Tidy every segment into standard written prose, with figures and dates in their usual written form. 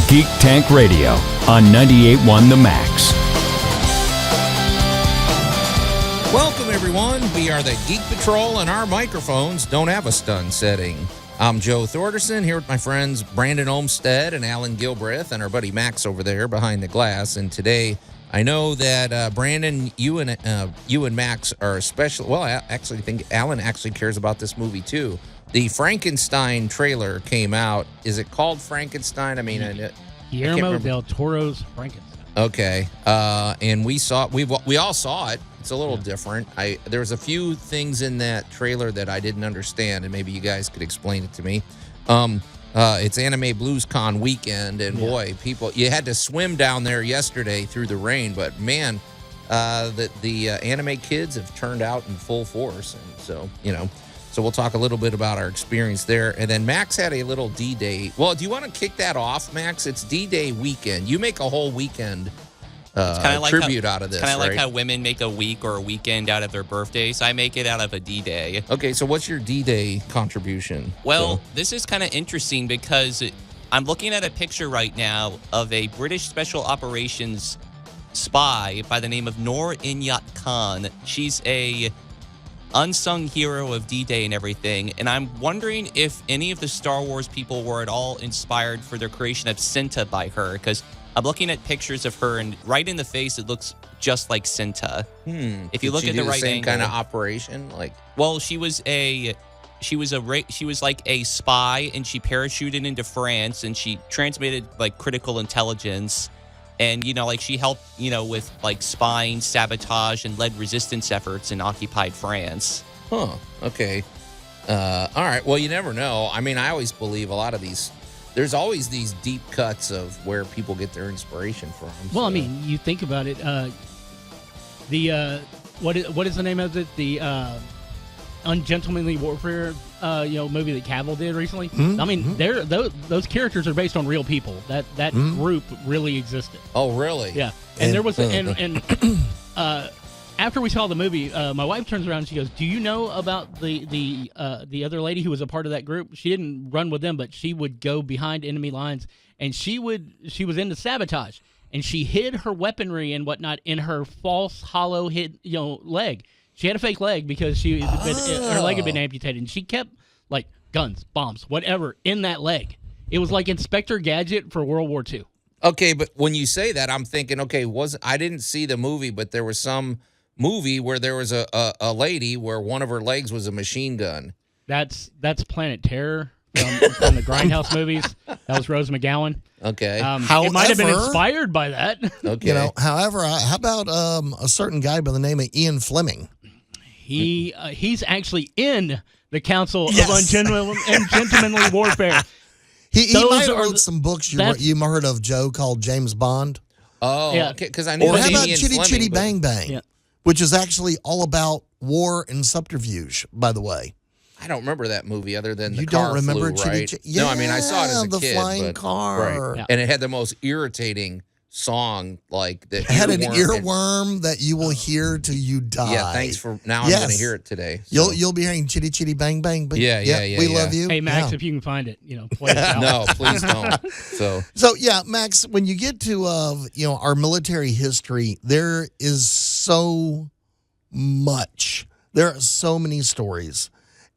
Geek Tank Radio on 98.1 The Max. Welcome, everyone. We are the Geek Patrol, and our microphones don't have a stun setting. I'm Joe Thorderson, here with my friends Brandon Olmstead and Allan Gilbreth, and our buddy Max over there behind the glass. And today, I know that Brandon, you and Max are special. Well, I actually think Allan actually cares about this movie too. The Frankenstein trailer came out. Is it called Frankenstein? I mean, Guillermo del Toro's Frankenstein. Okay, and we all saw it. It's a little different. There was a few things in that trailer that I didn't understand, and maybe you guys could explain it to me. It's Anime Blues Con weekend, and boy, people, you had to swim down there yesterday through the rain, but man, the anime kids have turned out in full force, and so we'll talk a little bit about our experience there. And then Max had a little D-Day. Well, do you want to kick that off, Max? It's D-Day weekend. You make a whole weekend tribute out of this, kind of right? like how women make a week or a weekend out of their birthdays. I make it out of a D-Day. Okay, so what's your D-Day contribution? Well, this is kind of interesting because I'm looking at a picture right now of a British Special Operations spy by the name of Noor Inayat Khan. She's a unsung hero of D-Day and everything, and I'm wondering if any of the Star Wars people were at all inspired for their creation of Cinta by her, because I'm looking at pictures of her, and right in the face, it looks just like Cinta. If you look at the right same angle, kind of operation, like. Well, she was like a spy, and she parachuted into France, and she transmitted like critical intelligence, and she helped with like spying, sabotage, and led resistance efforts in occupied France. Huh. Okay. All right. Well, you never know. I mean, I always believe a lot of these. There's always these deep cuts of where people get their inspiration from. Well, I mean, you think about it. What is the name of it? The Ungentlemanly Warfare, movie that Cavill did recently. I mean, those characters are based on real people. That group really existed. Oh, really? Yeah. And there was after we saw the movie, my wife turns around and she goes, "Do you know about the other lady who was a part of that group? She didn't run with them, but she would go behind enemy lines, and she was into sabotage, and she hid her weaponry and whatnot in her false hollow leg. She had a fake leg because her leg had been amputated, and she kept like guns, bombs, whatever in that leg. It was like Inspector Gadget for World War II. Okay, but when you say that, I'm thinking, okay, I didn't see the movie, but there was some movie where there was a lady where one of her legs was a machine gun. That's Planet Terror from the Grindhouse movies. That was Rose McGowan. Okay. It might have been inspired by that. Okay. However, how about a certain guy by the name of Ian Fleming? He's actually in the Council of Ungentlemanly Warfare. He might have wrote some books you heard of, Joe, called James Bond. Oh, yeah. Okay, because I knew. Or how about Ian Chitty Fleming, Chitty Bang Bang, which is actually all about war and subterfuge, by the way. I don't remember that movie other than the you car don't remember flew, Chitty right? Chitty? No, I mean, I saw it as a the kid. flying car. Right. Yeah. And it had the most irritating song, like that. It had an earworm that you will hear till you die. Yeah, thanks for. Now I'm going to hear it today. So. You'll be hearing Chitty Chitty Bang Bang. But yeah. We love you. Hey, Max, if you can find it, play it out. No, please don't. So yeah, Max, when you get to our military history, there is so much. There are so many stories.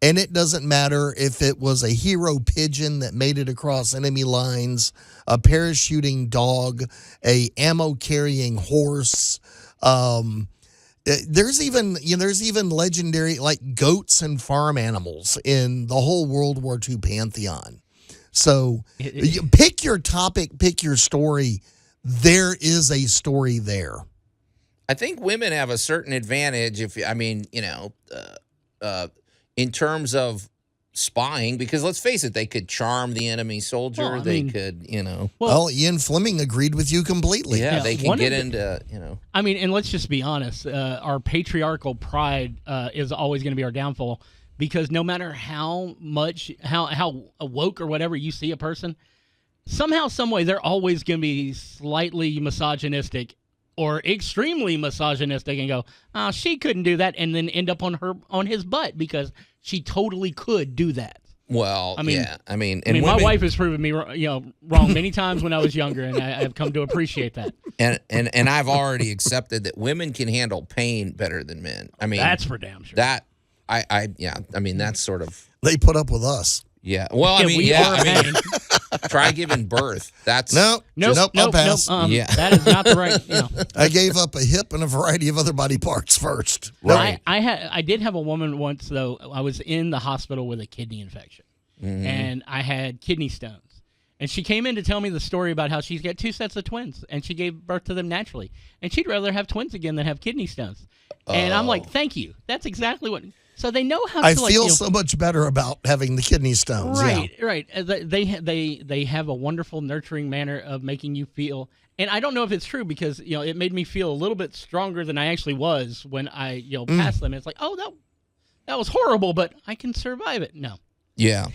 And it doesn't matter if it was a hero pigeon that made it across enemy lines, a parachuting dog, a ammo-carrying horse. There's even legendary like goats and farm animals in the whole World War II pantheon. So you pick your topic, pick your story. There is a story there. I think women have a certain advantage in terms of spying, because let's face it, they could charm the enemy soldier. Well, they could, Well, Ian Fleming agreed with you completely. Yeah, they can get into, I mean, and let's just be honest. Our patriarchal pride is always going to be our downfall, because no matter how woke or whatever you see a person, somehow, some way, they're always going to be slightly misogynistic or extremely misogynistic and go, "Oh, she couldn't do that," and then end up on his butt because she totally could do that. Well, I mean- yeah. I mean, I mean, women, my wife has proven me wrong many times when I was younger, and I have come to appreciate that. and I've already accepted that women can handle pain better than men. I mean, That's for damn sure. that I mean, that's sort of They put up with us. yeah. Well, I mean, we yeah. are I mean, pain. try giving birth. That's Nope. Nope, I'll pass. Yeah. That is not the right. I gave up a hip and a variety of other body parts first. right. I did have a woman once though. I was in the hospital with a kidney infection, and I had kidney stones. And she came in to tell me the story about how she's got 2 sets of twins, and she gave birth to them naturally, and she'd rather have twins again than have kidney stones. And I'm like, thank you. That's exactly what. So they know how I to. feel so much better about having the kidney stones. Right, Yeah. right. They have a wonderful, nurturing manner of making you feel. And I don't know if it's true because it made me feel a little bit stronger than I actually was when I passed them. It's like, oh, that was horrible, but I can survive it. No. Yeah.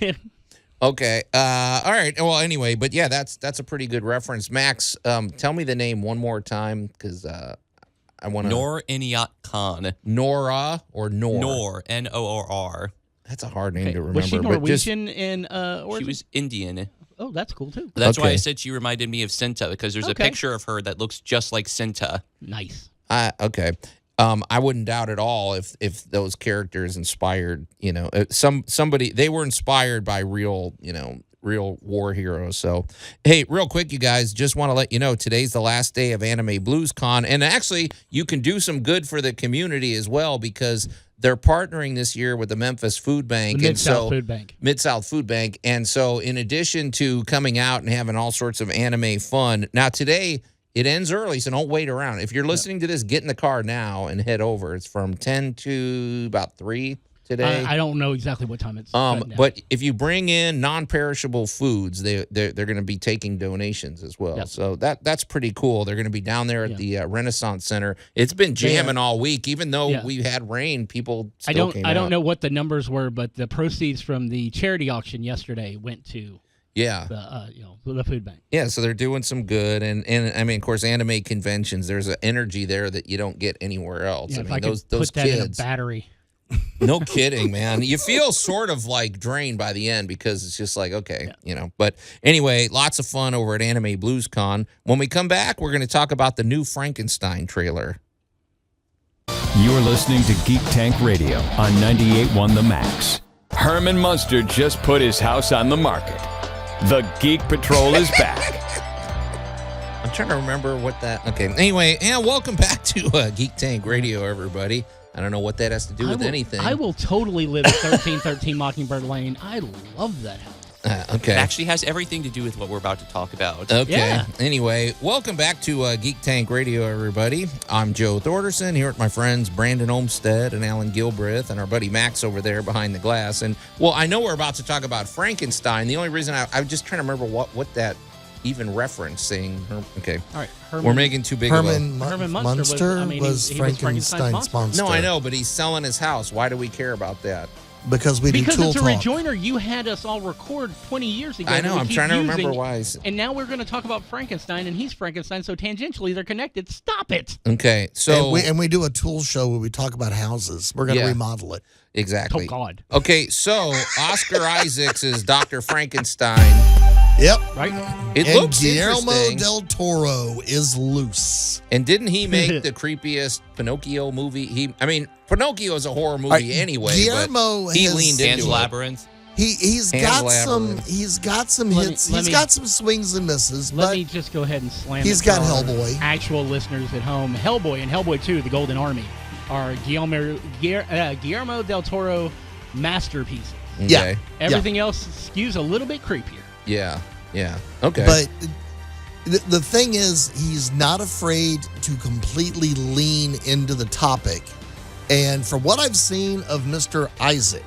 Okay. All right. Well, anyway, but yeah, that's a pretty good reference. Max, tell me the name one more time because I want to. Noor Inayat Khan. Nora or Nor? Noor, Noor. That's a hard name to remember. Was she but just- Norwegian in origin? She was Indian. Oh, that's cool too. That's why I Okay. said she reminded me of Cinta because there's a Okay. picture of her that looks just like Cinta. Nice. Okay. I wouldn't doubt at all if those characters inspired, somebody, they were inspired by real war heroes. So, hey, real quick, you guys, just want to let you know today's the last day of Anime Blues Con. And actually, you can do some good for the community as well because they're partnering this year with the Memphis Food Bank. The Mid-South Food Bank. Mid-South Food Bank. And so, in addition to coming out and having all sorts of anime fun, now today, it ends early, so don't wait around. If you're listening to this, get in the car now and head over. It's from 10 to about 3 today. I don't know exactly what time it's. shutting down. But if you bring in non-perishable foods, they're going to be taking donations as well. Yep. So that's pretty cool. They're going to be down there at the Renaissance Center. It's been jamming all week, even though we had rain. People still came out. I don't know what the numbers were, but the proceeds from the charity auction yesterday went to the food bank. Yeah, so they're doing some good, and I mean, of course, anime conventions. There's an energy there that you don't get anywhere else. Yeah, I if mean, I could those put that in a kids. battery. No kidding, man. You feel sort of like drained by the end because it's just like, okay, But anyway, lots of fun over at Anime Blues Con. When we come back, we're going to talk about the new Frankenstein trailer. You're listening to Geek Tank Radio on 98.1 The Max. Herman Munster just put his house on the market. The Geek Patrol is back. I'm trying to remember what that. Okay. Anyway, welcome back to Geek Tank Radio, everybody. I don't know what that has to do with anything. I will totally live at 1313 Mockingbird Lane. I love that house. Okay. It actually has everything to do with what we're about to talk about. Okay. Yeah. Anyway, welcome back to Geek Tank Radio, everybody. I'm Joe Thorderson here with my friends Brandon Olmstead and Alan Gilbreth and our buddy Max over there behind the glass. And, well, I know we're about to talk about Frankenstein. The only reason I'm just trying to remember what that even referencing. Okay. All right. We're making too big Herman of a... Herman Munster was- was he was Frankenstein's monster. No, I know, but he's selling his house. Why do we care about that? Because we do Because tool it's a talk. rejoinder you had us all record 20 years ago. I know. that we I'm keep trying to remember using, why. And now we're going to talk about Frankenstein, and he's Frankenstein, so tangentially they're connected. Stop it. Okay. So... And we do a tool show where we talk about houses. We're going to Yeah. remodel it. Exactly. Oh, God. Okay, so Oscar Isaacs is Dr. Frankenstein. Yep. Right? It And looks Guillermo interesting. del Toro is loose. And didn't he make the creepiest Pinocchio movie? Pinocchio is a horror movie Right, anyway. Guillermo but he has- leaned Pan's into it. Labyrinth. He's Pan's got Labyrinth. some Let me- hits. let He's me- got some swings and misses, Let but me just go ahead and slam he's it got for our Hellboy. Actual listeners at home. Hellboy and Hellboy 2, The Golden Army, are Guillermo del Toro masterpieces. Okay. Yeah. Everything else skews a little bit creepier. Yeah. Yeah. Okay. But the thing is, he's not afraid to completely lean into the topic. And from what I've seen of Mr. Isaac,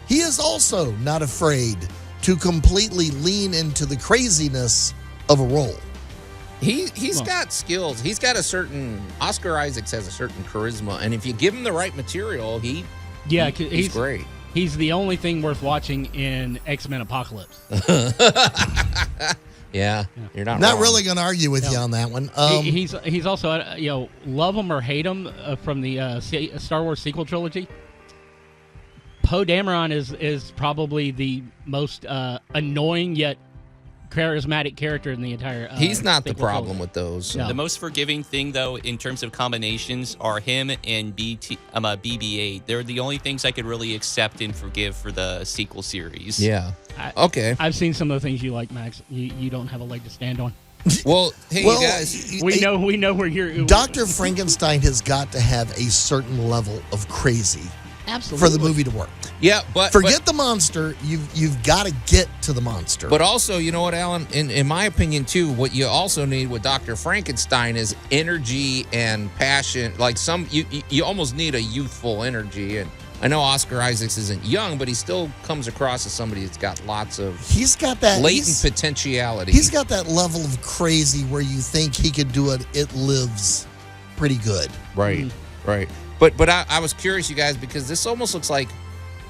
he is also not afraid to completely lean into the craziness of a role. He's got skills. He's got a certain... Oscar Isaacs has a certain charisma. And if you give him the right material, he's great. He's the only thing worth watching in X-Men Apocalypse. Yeah. You're not Not wrong. really going to argue with you on that one. He's also love him or hate him from the Star Wars sequel trilogy. Poe Dameron is probably the most annoying yet charismatic character in the entire. He's not the sequel problem trilogy. with those. No. The most forgiving thing, though, in terms of combinations, are him and BB-8. They're the only things I could really accept and forgive for the sequel series. Yeah. I- Okay. I've seen some of the things you like, Max. You don't have a leg to stand on. Well, hey, Well, you guys. We know where you're. Dr. Frankenstein has got to have a certain level of crazy Absolutely. for the movie to work. Yeah, but Forget the monster. You've got to get to the monster. But also, you know what, Alan? In my opinion, too, what you also need with Dr. Frankenstein is energy and passion. Like you almost need a youthful energy. And I know Oscar Isaacs isn't young, but he still comes across as somebody that's got lots of he's got that latent potentiality. He's got that level of crazy where you think he could do it. It lives pretty good. Right, right. But I was curious, you guys, because this almost looks like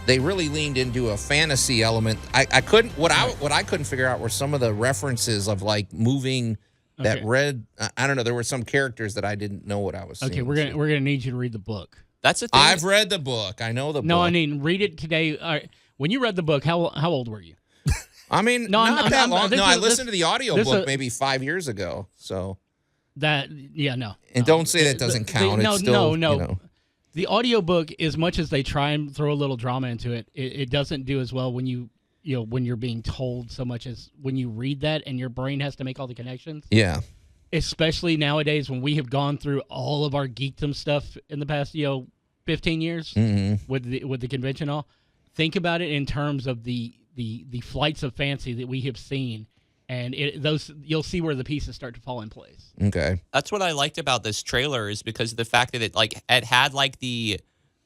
they really leaned into a fantasy element. I couldn't what I couldn't figure out were some of the references of like moving that Okay. red. I don't know. There were some characters that I didn't know what I was seeing. Okay, we're gonna need you to read the book. That's the thing. I've read the book. I know the book. No, I mean read it today. All right. When you read the book, how old were you? I mean, No, not I'm- that I'm- long. this No, is- I listened to the audiobook this- maybe 5 years ago. So, No. and don't say that doesn't count. No, It's still, no. You know. The audiobook, as much as they try and throw a little drama into it, it doesn't do as well when when you're being told so much as when you read that and your brain has to make all the connections. Yeah. Especially nowadays when we have gone through all of our geekdom stuff in the past 15 years with the convention all. Think about it in terms of the flights of fancy that we have seen, and you'll see where the pieces start to fall in place. Okay. That's what I liked about this trailer, is because of the fact that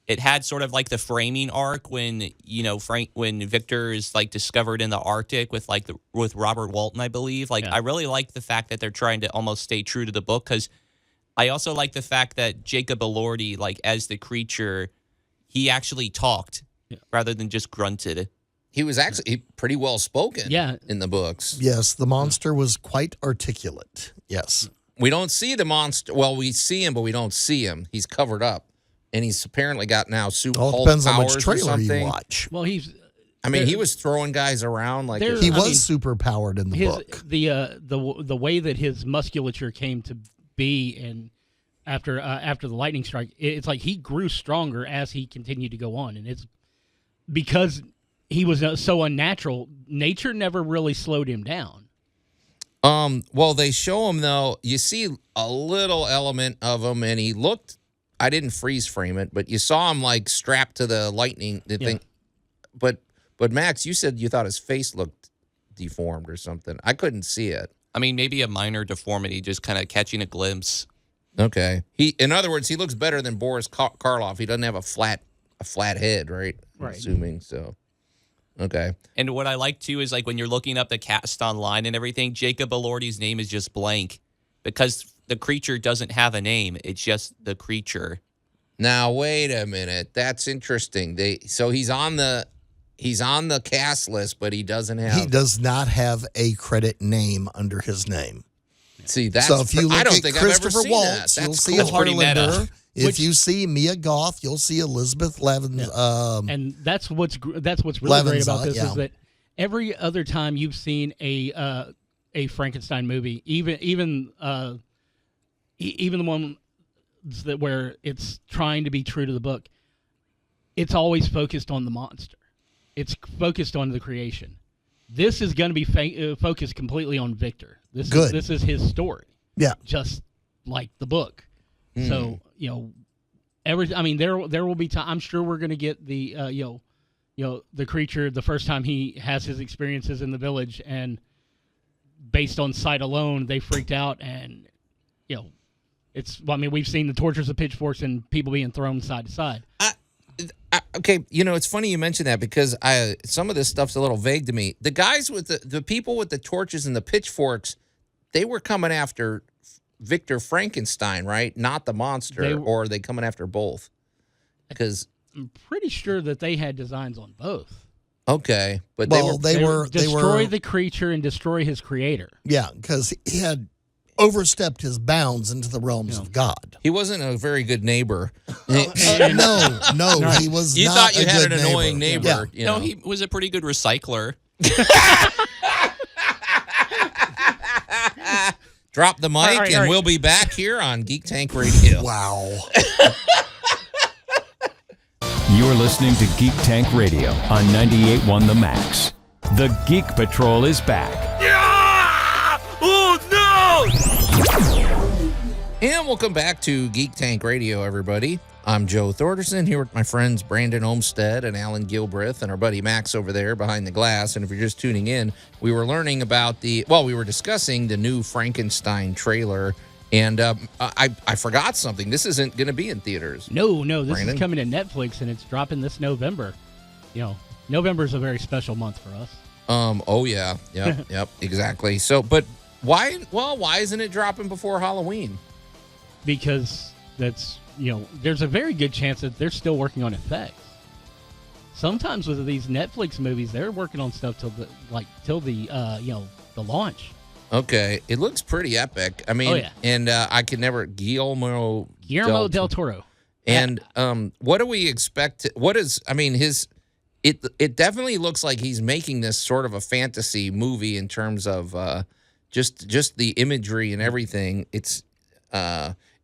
it had sort of like the framing arc when when Victor is like discovered in the Arctic with Robert Walton, I believe. I really like the fact that they're trying to almost stay true to the book, because I also like the fact that Jacob Elordi, like as the creature, he actually talked rather than just grunted. He was actually pretty well spoken Yeah. in the books. Yes, the monster was quite articulate. Yes. We don't see the monster. Well, we see him, but we don't see him. He's covered up. And he's apparently got now super All Hulk depends on powers which or trailer you something. watch. Well, I mean, he was throwing guys around like There- He I was mean, super powered in the book. The way that his musculature came to be, and after the lightning strike, it's like he grew stronger as he continued to go on, and it's because he was so unnatural. Nature never really slowed him down. Well, they show him though. You see a little element of him, and he looked. I didn't freeze frame it, but you saw him like strapped to the lightning thing. But Max, you said you thought his face looked deformed or something. I couldn't see it. I mean, maybe a minor deformity, just kind of catching a glimpse. Okay. In other words, he looks better than Boris Karloff. He doesn't have a flat head, right? I'm Right. assuming so. Okay. And what I like too is like when you're looking up the cast online and everything, Jacob Elordi's name is just blank because the creature doesn't have a name. It's just the creature. Now wait a minute. That's interesting. So he's on the cast list, but he doesn't have. He does not have a credit name under his name. See, that's. So if you look I don't at think I've ever Christopher seen Waltz, that. you'll That's see cool. That's pretty meta. Harlander. If you see Mia Goth, you'll see Elizabeth Levens. And that's what's really Levens, great about this yeah. is that every other time you've seen a Frankenstein movie, even the one that where it's trying to be true to the book, it's always focused on the monster. It's focused on the creation. This is going to be focused completely on Victor. This is his story, Yeah. just like the book. So there will be time. I'm sure we're going to get the the creature the first time he has his experiences in the village, and based on sight alone, they freaked out, and we've seen the tortures of pitchforks and people being thrown side to side. Okay, it's funny you mentioned that because some of this stuff's a little vague to me. The guys with the people with the torches and the pitchforks, they were coming after Victor Frankenstein, right? Not the monster, or are they coming after both? Because I'm pretty sure that they had designs on both. Okay, but Well, they were they were destroy the creature and destroy his creator. Yeah, because he had overstepped his bounds into the realms of God. He wasn't a very good neighbor. No, he was You not thought you a had good an annoying neighbor. Yeah. You know? No, he was a pretty good recycler. Drop the mic, All right. we'll be back here on Geek Tank Radio. Wow. You're listening to Geek Tank Radio on 98.1 The Max. The Geek Patrol is back. And welcome back to Geek Tank Radio, everybody. I'm Joe Thorderson here with my friends Brandon Olmsted and Allan Gilbreth and our buddy Max over there behind the glass. And if you're just tuning in, we were learning about we were discussing the new Frankenstein trailer. And I forgot something. This isn't going to be in theaters. No, this Brandon? is coming to Netflix, and it's dropping this November. November is a very special month for us. Oh yeah. Yep, exactly. So, but why isn't it dropping before Halloween? Because there's a very good chance that they're still working on effects. Sometimes with these Netflix movies, they're working on stuff till the launch. Okay, it looks pretty epic. I mean, Oh, yeah. And I could never Guillermo del Toro. And what do we expect? It definitely looks like he's making this sort of a fantasy movie in terms of just the imagery and everything. It's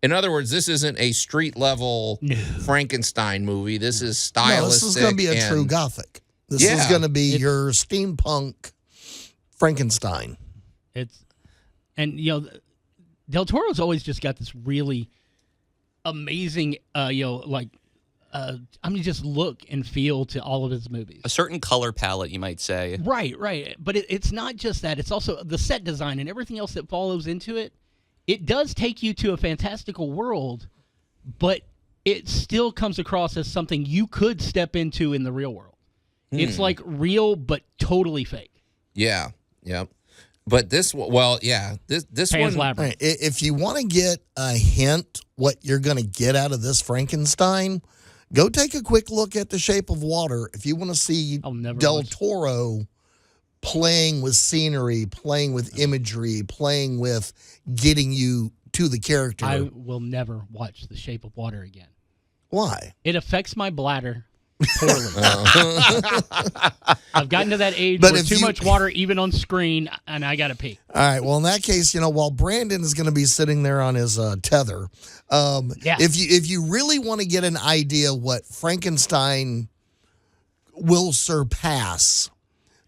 in other words, this isn't a street level Frankenstein movie. This is stylistic. No, this is going to be a true Gothic. This is going to be your steampunk Frankenstein. Del Toro's always just got this really amazing, just look and feel to all of his movies. A certain color palette, you might say. Right. But it's not just that. It's also the set design and everything else that follows into it. It does take you to a fantastical world, but it still comes across as something you could step into in the real world. It's like real, but totally fake. Yeah. But this Pan's one. Labyrinth. Right. If you want to get a hint what you're going to get out of this Frankenstein, go take a quick look at The Shape of Water. If you want to see Del Toro playing with scenery, playing with imagery, playing with getting you to the character. I will never watch The Shape of Water again. Why? It affects my bladder poorly. I've gotten to that age But where if too you- much water, even on screen, and I got to pee. All right. Well, in that case, while Brandon is going to be sitting there on his tether, if you really want to get an idea what Frankenstein will surpass,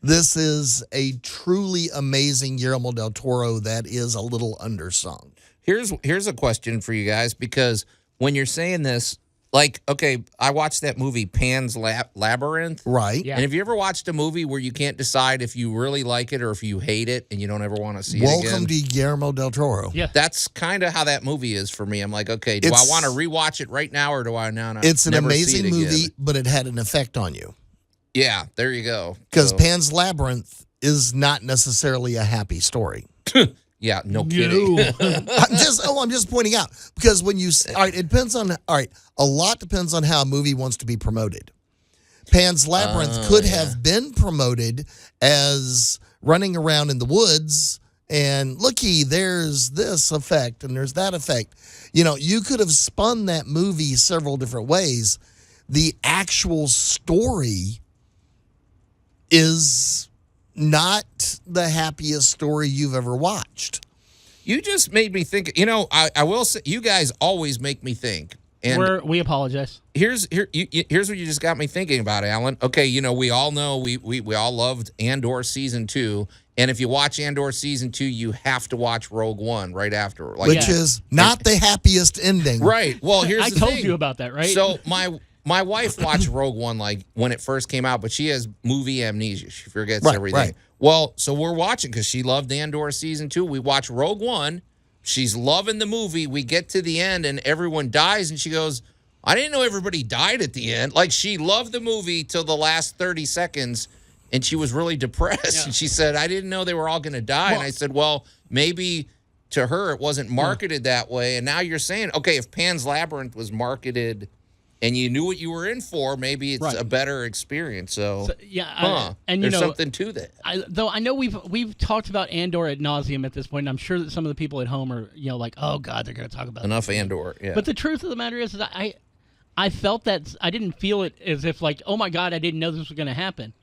this is a truly amazing Guillermo del Toro that is a little undersung. Here's a question for you guys, because when you're saying this, I watched that movie Pan's Labyrinth. Right. Yeah. And have you ever watched a movie where you can't decide if you really like it or if you hate it and you don't ever want to see it again? Welcome to Guillermo del Toro. Yeah. That's kind of how that movie is for me. I'm like, okay, do I want to rewatch it right now or do I now not? It's an never amazing see it movie, again? but it had an effect on you. Yeah, there you go. Because So- Pan's Labyrinth is not necessarily a happy story. Yeah, no kidding. No. I'm just pointing out, because when it depends on, a lot depends on how a movie wants to be promoted. Pan's Labyrinth could have been promoted as running around in the woods and looky, there's this effect and there's that effect. You could have spun that movie several different ways. The actual story is not the happiest story you've ever watched. You just made me think. I will say, you guys always make me think. And We apologize. here's what you just got me thinking about, Allan. Okay, we all know we all loved Andor season 2, and if you watch Andor season 2, you have to watch Rogue One right after, Which is not the happiest ending. right. Well, here's I the told thing. you about that, right? So my wife watched Rogue One when it first came out, but she has movie amnesia. She forgets everything. Right. Well, so we're watching because she loved Andor season 2. We watch Rogue One. She's loving the movie. We get to the end and everyone dies, and she goes, I didn't know everybody died at the end. She loved the movie till the last 30 seconds, and she was really depressed. Yeah. And she said, I didn't know they were all going to die. And I said, well, maybe to her it wasn't marketed that way. And now you're saying, okay, if Pan's Labyrinth was marketed and you knew what you were in for, maybe it's a better experience. So yeah, and there's something to that. Though I know we've talked about Andor ad nauseum at this point, and I'm sure that some of the people at home are like, oh God, they're going to talk about enough Andor. Yeah. But the truth of the matter is I felt that I didn't feel it as if like, oh my God, I didn't know this was going to happen,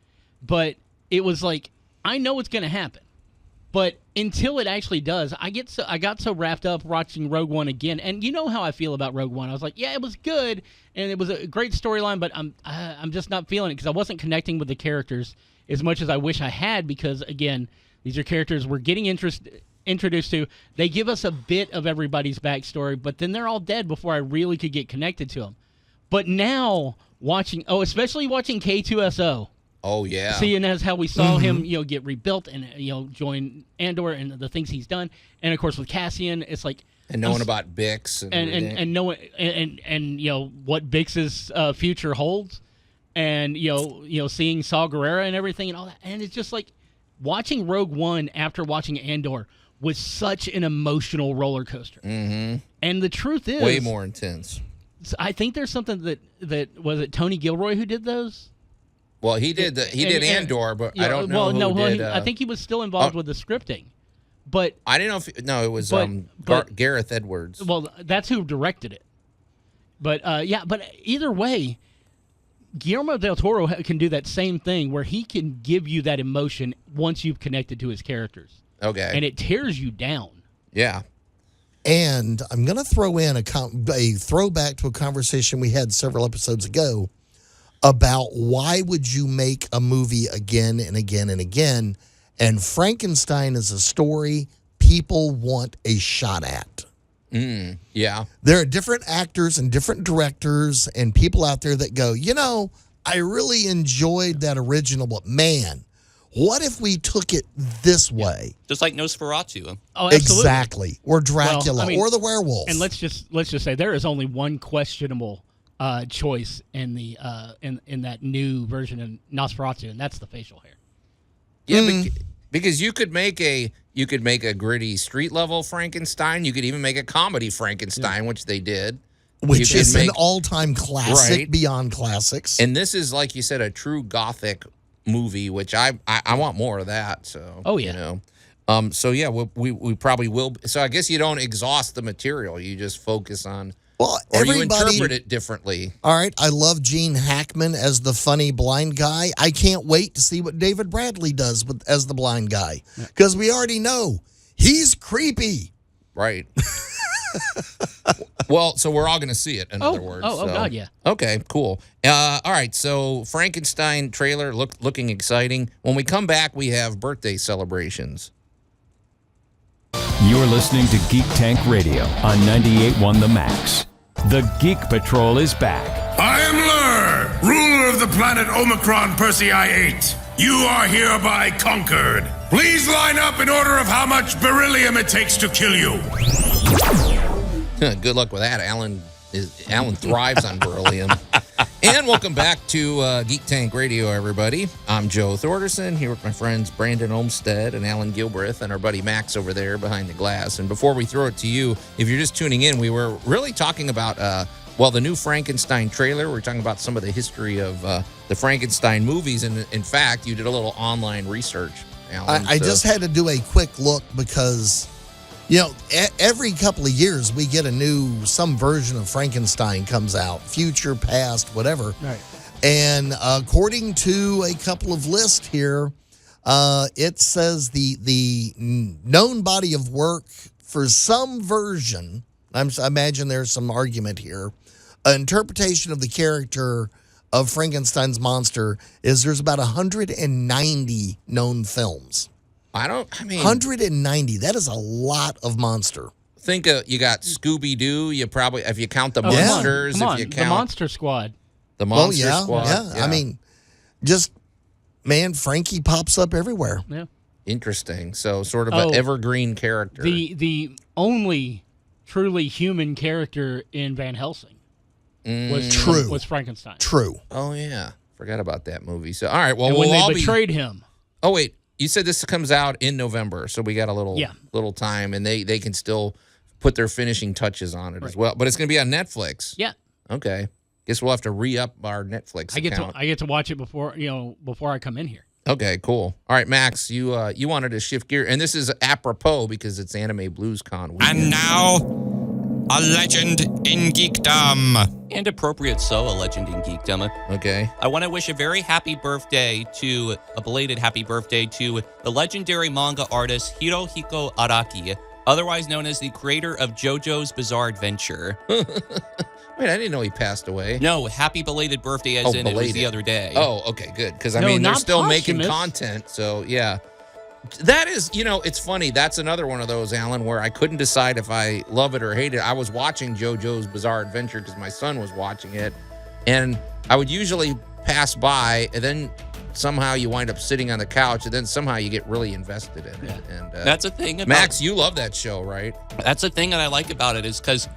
but it was like I know it's going to happen. But until it actually does, I got so wrapped up watching Rogue One again, and you know how I feel about Rogue One. I was like, yeah, it was good, and it was a great storyline, but I'm just not feeling it because I wasn't connecting with the characters as much as I wish I had. Because again, these are characters we're getting introduced to. They give us a bit of everybody's backstory, but then they're all dead before I really could get connected to them. But now especially watching K2SO. Oh yeah. Seeing as how we saw him, get rebuilt and join Andor and the things he's done, and of course with Cassian, it's like knowing about Bix and knowing and what Bix's future holds, and seeing Saw Gerrera and everything and all that, and it's just like watching Rogue One after watching Andor was such an emotional roller coaster. Mm-hmm. And the truth is, way more intense. I think there's something that was it Tony Gilroy who did those. Well, he did Andor, but I don't know who did. I think he was still involved with the scripting, but I didn't know if it was Gareth Edwards. Well, that's who directed it. But but either way, Guillermo del Toro can do that same thing where he can give you that emotion once you've connected to his characters. Okay, and it tears you down. Yeah. And I'm going to throw in a throwback to a conversation we had several episodes ago about why would you make a movie again and again and again, and Frankenstein is a story people want a shot at. Yeah. There are different actors and different directors and people out there that go, I really enjoyed that original, but man, what if we took it this way? Just like Nosferatu. Oh, absolutely. Exactly. Or Dracula, or the werewolf. And let's just say there is only one questionable choice in the in that new version of Nosferatu, and that's the facial hair. Yeah, because you could make a gritty street level Frankenstein. You could even make a comedy Frankenstein, which they did, which is an all-time classic beyond classics. And this is, like you said, a true Gothic movie, which I want more of that. So so yeah, we probably will. So I guess you don't exhaust the material; you just focus on. Well, or you interpret it differently. All right, I love Gene Hackman as the funny blind guy. I can't wait to see what David Bradley does as the blind guy, because we already know he's creepy. Right. Well, so we're all going to see it, in other words. Oh, God, yeah. Okay, cool. All right, so Frankenstein trailer looking exciting. When we come back, we have birthday celebrations. You're listening to Geek Tank Radio on 98.1 The Max. The Geek Patrol is back. I am Lur, ruler of the planet Omicron Persei 8. You are hereby conquered. Please line up in order of how much beryllium it takes to kill you. Good luck with that. Allan thrives on beryllium. And welcome back to Geek Tank Radio, everybody. I'm Joe Thorderson, here with my friends Brandon Olmstead and Alan Gilbreth and our buddy Max over there behind the glass. And before we throw it to you, if you're just tuning in, we were really talking about, the new Frankenstein trailer. We're talking about some of the history of the Frankenstein movies. And in fact, you did a little online research, Alan. I just had to do a quick look because... every couple of years we get some version of Frankenstein comes out, future, past, whatever. Right. And according to a couple of lists here, it says the known body of work for some version, I imagine there's some argument here, an interpretation of the character of Frankenstein's monster is there's about 190 known films. 190. That is a lot of monster. Think you got Scooby-Doo. You probably, if you count the monsters, come on. If you count the Monster Squad. The Monster Squad. Yeah. I mean, Frankie pops up everywhere. Yeah. Interesting. So sort of an evergreen character. The only truly human character in Van Helsing was Frankenstein. True. Oh yeah, forgot about that movie. So all right, well, when they betrayed him. Oh wait. You said this comes out in November, so we got a little time, and they can still put their finishing touches on it as well. But it's going to be on Netflix. Yeah. Okay. Guess we'll have to re-up our Netflix account. I get to watch it before I come in here. Okay, cool. All right, Max, you wanted to shift gear, and this is apropos because it's Anime Blues Con weekend. And now, a legend in geekdom. And appropriate so, a legend in geekdom. Okay. I want to wish a belated happy birthday to the legendary manga artist Hirohiko Araki, otherwise known as the creator of JoJo's Bizarre Adventure. Wait, I didn't know he passed away. No, happy belated birthday as in belated. it was the other day. Oh, okay, good. Because, I No, mean, they're not still making posthumous. content, so, yeah. That is, it's funny. That's another one of those, Alan, where I couldn't decide if I love it or hate it. I was watching JoJo's Bizarre Adventure because my son was watching it, and I would usually pass by, and then somehow you wind up sitting on the couch, and then somehow you get really invested in it. And That's a thing about Max, you love that show, right? That's the thing that I like about it is because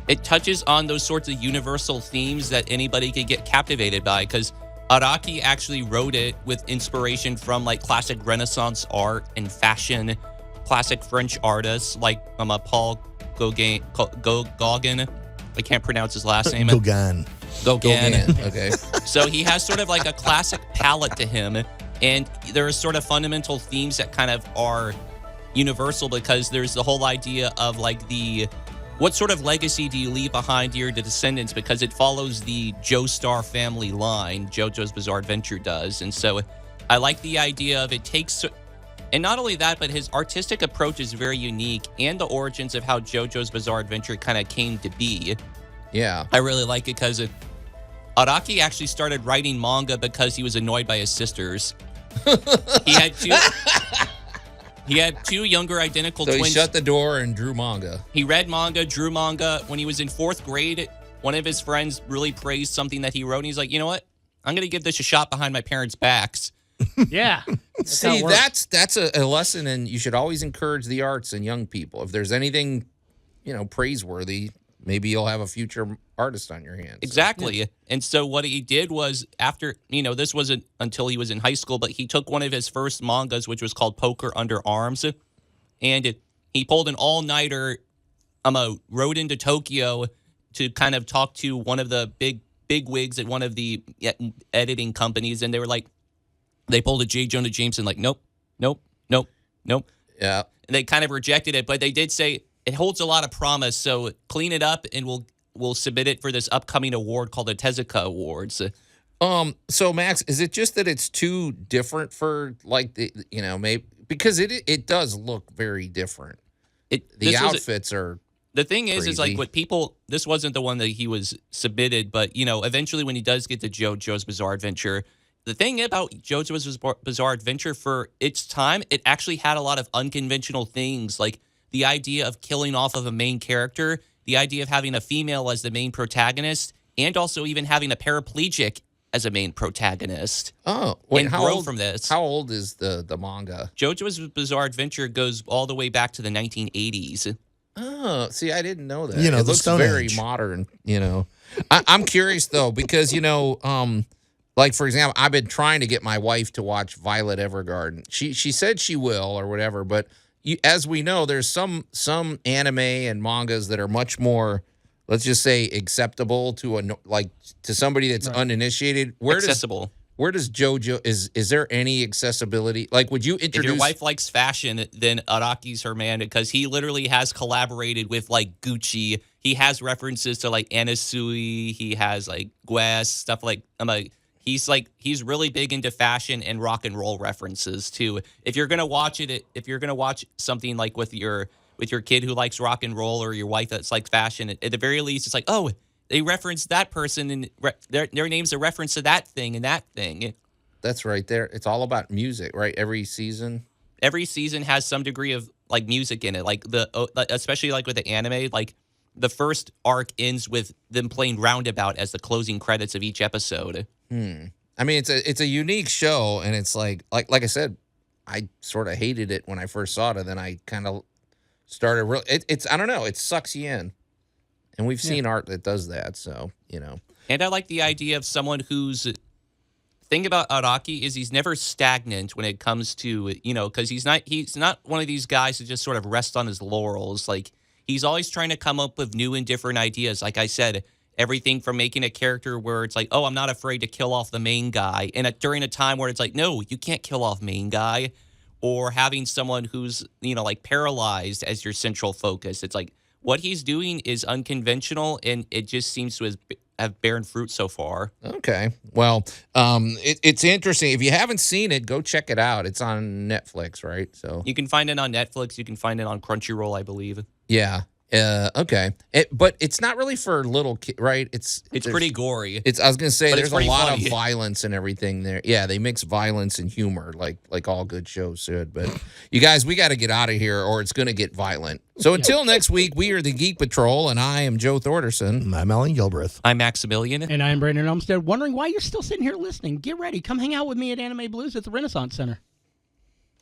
it touches on those sorts of universal themes that anybody could get captivated by. Because Araki actually wrote it with inspiration from like classic Renaissance art and fashion, classic French artists like Paul Gauguin. I can't pronounce his last name. Gauguin. Gauguin. Okay. So he has sort of like a classic palette to him, and there are sort of fundamental themes that kind of are universal because there's the whole idea of like what sort of legacy do you leave behind your descendants, because it follows the Joestar family line, JoJo's Bizarre Adventure does. And so I like the idea of it takes, and not only that, but his artistic approach is very unique, and the origins of how JoJo's Bizarre Adventure kind of came to be. Yeah. I really like it because Araki actually started writing manga because he was annoyed by his sisters. He had two younger identical So twins. he shut the door and drew manga. He read manga, drew manga. When he was in 4th grade, one of his friends really praised something that he wrote, and he's like, you know what? I'm going to give this a shot behind my parents' backs. Yeah. See, that's a lesson, and you should always encourage the arts in young people. If there's anything, praiseworthy, maybe you'll have a future artist on your hands. Exactly. Yeah. And so what he did was after, this wasn't until he was in high school, but he took one of his first mangas, which was called Poker Under Arms, and he pulled an all-nighter, rode into Tokyo to kind of talk to one of the big wigs at one of the editing companies, and they were like, they pulled a J. Jonah Jameson, like, nope. Yeah. And they kind of rejected it, but they did say it holds a lot of promise, so clean it up, and we'll submit it for this upcoming award called the Tezuka Awards. So Max, is it just that it's too different for maybe because it does look very different. The outfits are. The thing is crazy. like what people. This wasn't the one that he was submitted, but eventually when he does get to JoJo's Bizarre Adventure, the thing about JoJo's Bizarre Adventure for its time, it actually had a lot of unconventional things, like the idea of killing off of a main character, the idea of having a female as the main protagonist, and also even having a paraplegic as a main protagonist. Oh, wait, and how grow old from this? How old is the manga? JoJo's Bizarre Adventure goes all the way back to the 1980s. Oh, see, I didn't know that. The It looks Stone very Age. modern. I'm curious though because like for example, I've been trying to get my wife to watch Violet Evergarden. She said she will or whatever, but as we know, there's some anime and mangas that are much more, let's just say, acceptable to to somebody that's uninitiated. Accessible. Where does JoJo is there any accessibility? Like, would you introduce? If your wife likes fashion, then Araki's her man because he literally has collaborated with like Gucci. He has references to like Anasui. He has like Guess stuff like he's really big into fashion and rock and roll references too. If you're gonna watch something like with your kid who likes rock and roll or your wife that's like fashion, at the very least, it's like, oh, they reference that person and their name's a reference to that thing and that thing. That's right there. It's all about music, right? Every season has some degree of like music in it. Like especially like with the anime, like the first arc ends with them playing Roundabout as the closing credits of each episode. I mean, it's a unique show, and it's like I said, I sort of hated it when I first saw it, and then I kind of started. It's I don't know, it sucks you in, and we've seen art that does that, so And I like the idea of someone who's. Thing about Araki is he's never stagnant when it comes to because he's not one of these guys who just sort of rest on his laurels. Like he's always trying to come up with new and different ideas. Like I said, Everything from making a character where it's like, oh, I'm not afraid to kill off the main guy. And during a time where it's like, no, you can't kill off main guy. Or having someone who's, like paralyzed as your central focus. It's like what he's doing is unconventional, and it just seems to have borne fruit so far. Okay. Well, it's interesting. If you haven't seen it, go check it out. It's on Netflix, right? So you can find it on Netflix. You can find it on Crunchyroll, I believe. Yeah. Okay. But it's not really for little kids, right? It's pretty gory. I was gonna say But there's it's a lot funny. of violence and everything there. Yeah, they mix violence and humor like all good shows should. But you guys, we got to get out of here, or it's gonna get violent. So until next week, we are the Geek Patrol, and I am Joe Thorderson. I'm Alan Gilbreth. I'm Maximilian. And I'm Brandon Olmstead. Wondering why you're still sitting here listening? Get ready. Come hang out with me at Anime Blues at the Renaissance Center.